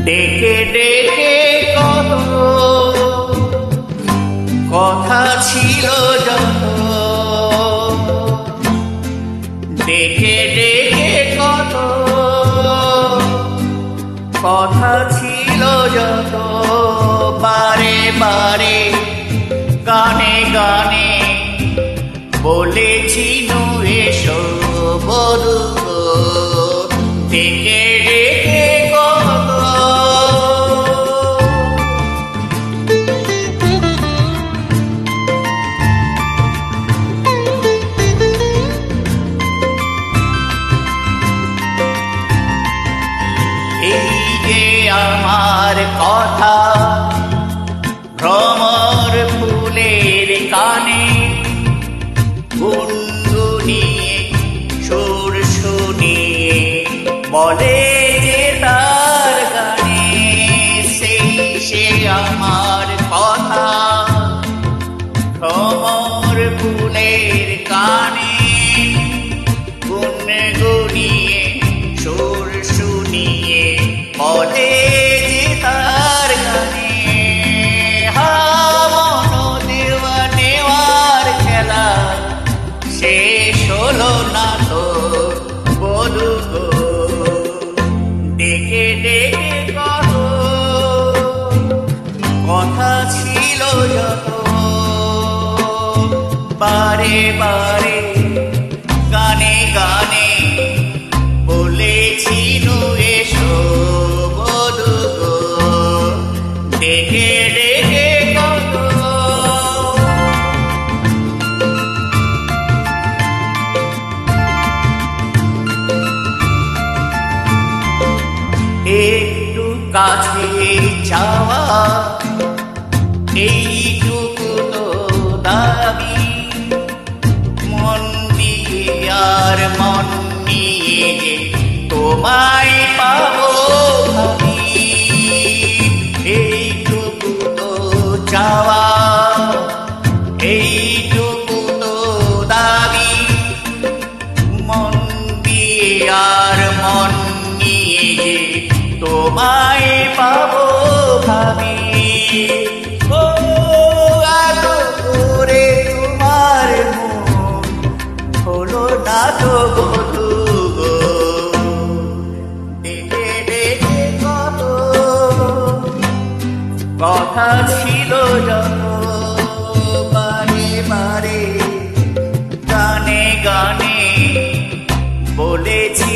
ডেকে ডেকে কত কথা ছিল যত, ডেকে ডেকে কত কথা ছিল যত, বারে বারে গানে গানে বলেছি নু এসো বধূ গো। ডেকে ডেকে কত এই যে আমার কথা ভ্রমর ফুলের কানে গুনগুনিয়ে সুর শুনিয়ে বলে যে তার গানে, সেই সে আমার কথা ভ্রমর ফুলের কানে গুনগুনিয়ে সুর শুনিয়ে বলে যে তার গানে। দেওয়া নেওয়ার খেলা শেষ হলো না তো বধূ গো। ডেকে ডেকে কত কথা ছিল যত, বারে বারে গানে গানে বলেছি নু এসো বধূ গো। ডেকে ডেকে কত একটু কাছে যাওয়া এইটুকু তো দাবি, মন দিয়ে আর মন নিয়ে যে তোমায় পাবো ভাবি, এইটুকু তো চাওয়া এইটুকু তো দাবি, মন দিয়ে আর মন নিয়ে যে তোমায় পাবো ভাবি। ও এত করে তোমার মন হলো না তো বধূ গো। ডেকে ডেকে কত কথা ছিল যত, বারে বারে গানে গানে বলেছি